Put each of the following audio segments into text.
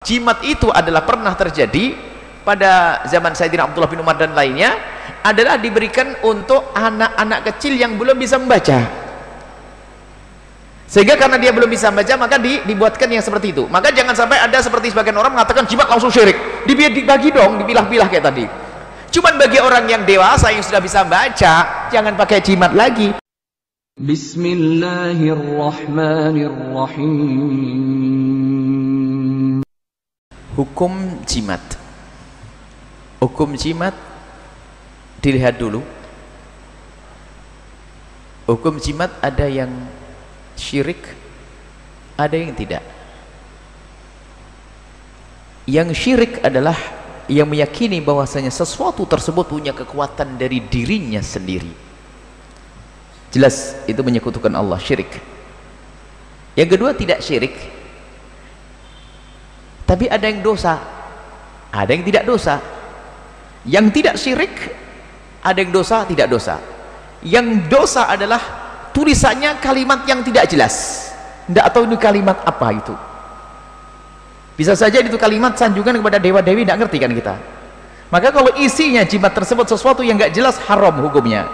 Jimat itu adalah pernah terjadi pada zaman Sayyidina Abdullah bin Umar dan lainnya, adalah diberikan untuk anak-anak kecil yang belum bisa membaca, sehingga karena dia belum bisa membaca maka dibuatkan yang seperti itu. Maka jangan sampai ada seperti sebagian orang mengatakan jimat langsung syirik, dibagi dong, dipilah-pilah kayak tadi. Cuman bagi orang yang dewasa yang sudah bisa membaca, jangan pakai jimat lagi. Bismillahirrahmanirrahim. Hukum jimat. Hukum jimat dilihat dulu. Hukum jimat ada yang syirik, ada yang tidak. Yang syirik adalah yang meyakini bahwasanya sesuatu tersebut punya kekuatan dari dirinya sendiri. Jelas itu menyekutukan Allah, syirik. Yang kedua tidak syirik, tapi ada yang dosa, ada yang tidak dosa. Yang tidak syirik ada yang dosa, tidak dosa. Yang dosa adalah tulisannya kalimat yang tidak jelas, tidak tahu ini kalimat apa itu. Bisa saja itu kalimat sanjungan kepada dewa-dewi, tidak ngerti kan kita. Maka kalau isinya jimat tersebut sesuatu yang nggak jelas, haram hukumnya.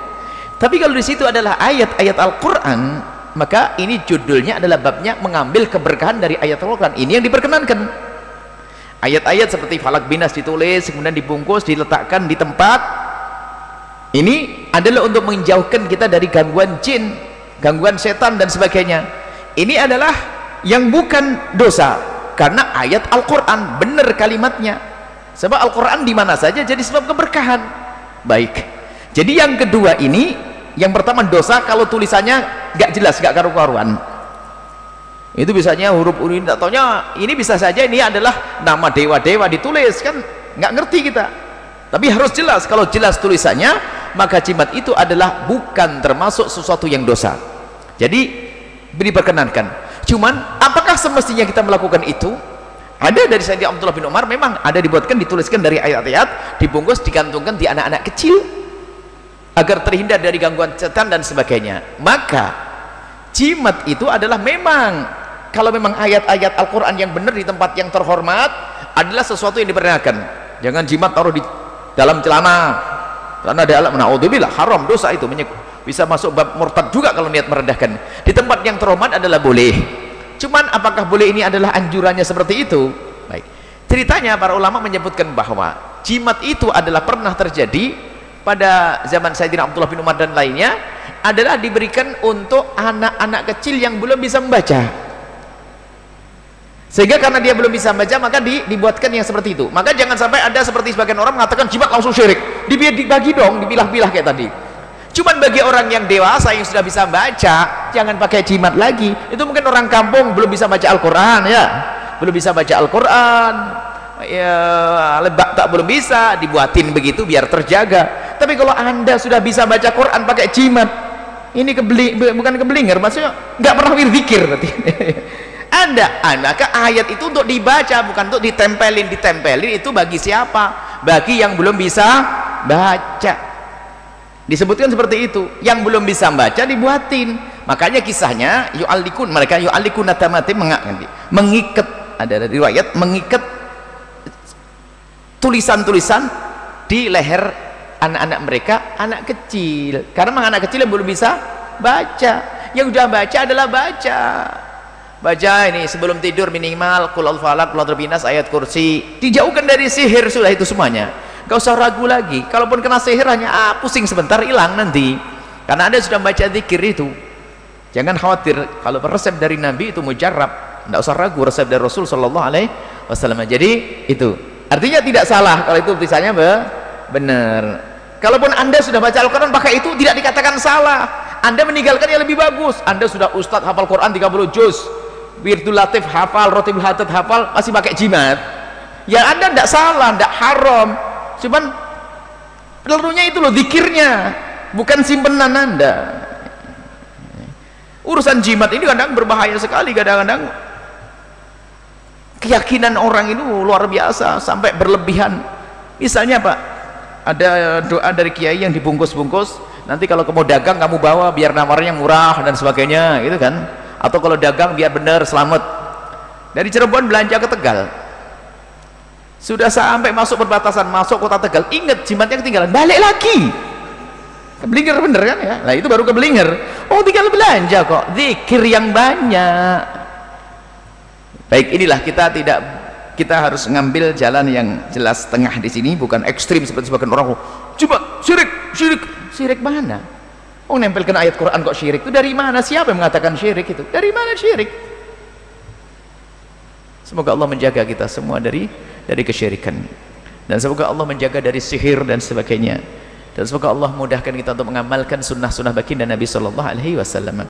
Tapi kalau di situ adalah ayat-ayat Al-Quran, maka ini judulnya adalah babnya mengambil keberkahan dari ayat Al-Quran. Ini yang diperkenankan. Ayat-ayat seperti Falak Binas ditulis, kemudian dibungkus, diletakkan di tempat. Ini adalah untuk menjauhkan kita dari gangguan jin, gangguan setan dan sebagainya. Ini adalah yang bukan dosa, karena ayat Al-Quran benar kalimatnya. Sebab Al-Quran di mana saja jadi sebab keberkahan. Baik. Jadi yang kedua ini, yang pertama dosa kalau tulisannya nggak jelas, nggak karu-karuan. Itu bisanya huruf-huruf ini, tak taunya ini bisa saja ini adalah nama dewa-dewa ditulis, kan nggak ngerti kita. Tapi harus jelas. Kalau jelas tulisannya, maka jimat itu adalah bukan termasuk sesuatu yang dosa. Jadi diperkenankan. Cuman apakah semestinya kita melakukan itu? Ada dari Sayyidina Abdullah bin Umar, memang ada dibuatkan, dituliskan dari ayat-ayat, dibungkus, digantungkan di anak-anak kecil agar terhindar dari gangguan setan dan sebagainya. Maka jimat itu adalah memang, kalau memang ayat-ayat Al-Quran yang benar di tempat yang terhormat, adalah sesuatu yang diperkenankan. Jangan jimat taruh di dalam celana, karena dalam, naudzubillah, haram, dosa itu, bisa masuk bab murtad juga kalau niat merendahkan. Di tempat yang terhormat adalah boleh. Cuman apakah boleh ini adalah anjurannya seperti itu? Baik. Ceritanya para ulama menyebutkan bahwa jimat itu adalah pernah terjadi pada zaman Sayyidina Abdullah bin Umar dan lainnya, adalah diberikan untuk anak-anak kecil yang belum bisa membaca, sehingga karena dia belum bisa membaca maka dibuatkan yang seperti itu. Maka jangan sampai ada seperti sebagian orang mengatakan jimat langsung syirik, dibagi dong, dipilah-pilah kayak tadi. Cuman bagi orang yang dewasa yang sudah bisa baca, jangan pakai jimat lagi. Itu mungkin orang kampung belum bisa baca Al-Quran, ya, belum bisa baca Al-Quran, ya, lebak tak belum bisa, dibuatin begitu biar terjaga. Tapi kalau anda sudah bisa baca Quran pakai jimat, ini bukan keblinger, maksudnya nggak pernah wirzikir berarti. Maka ayat itu untuk dibaca, bukan untuk ditempelin itu bagi siapa? Bagi yang belum bisa baca. Disebutkan seperti itu, yang belum bisa baca dibuatin. Makanya kisahnya mereka yu'allikun tamati, mengikat, ada riwayat mengikat tulisan-tulisan di leher anak-anak mereka, anak kecil, karena memang anak kecil yang belum bisa baca. Yang sudah baca adalah baca ini sebelum tidur minimal qul huwallahu falaq, qul a'udzu binas, ayat kursi. Dijauhkan dari sihir, sudah itu semuanya, gak usah ragu lagi. Kalaupun kena sihir hanya pusing sebentar, hilang nanti, karena anda sudah baca zikir itu. Jangan khawatir, kalau resep dari Nabi itu mujarrab, tidak usah ragu resep dari Rasul sallallahu alaihi wasallam. Jadi itu artinya tidak salah kalau itu tulisannya benar. Kalaupun anda sudah baca Al-Quran pakai itu, tidak dikatakan salah. Anda meninggalkan yang lebih bagus. Anda sudah ustadz hafal Quran 30 juz, Wirdul Latif hafal, Rotibul Hatad hafal, masih pakai jimat, ya anda tidak salah, tidak haram. Cuman pelurunya itu loh, zikirnya, bukan simpenan anda. Urusan jimat ini kadang berbahaya sekali. Kadang-kadang keyakinan orang itu luar biasa sampai berlebihan. Misalnya Pak, ada doa dari kiai yang dibungkus-bungkus, nanti kalau kamu dagang kamu bawa biar nawarnya murah dan sebagainya, gitu kan. Atau kalau dagang biar benar selamat. Dari Cirebon belanja ke Tegal, Sudah sampai masuk perbatasan, masuk kota Tegal, ingat jimatnya ketinggalan, balik lagi. Keblinger bener kan ya? Nah itu baru keblinger. Oh tinggal belanja kok, zikir yang banyak. Baik, inilah kita harus ngambil jalan yang jelas tengah di sini, bukan ekstrim seperti sebagian orang. Coba syirik mana? Oh nempelkan ayat Quran kok syirik? Itu dari mana? Siapa yang mengatakan syirik itu? Dari mana syirik? Semoga Allah menjaga kita semua dari kesyirikan, dan semoga Allah menjaga dari sihir dan sebagainya, dan semoga Allah mudahkan kita untuk mengamalkan sunnah-sunnah baginda Nabi Sallallahu Alaihi Wasallam.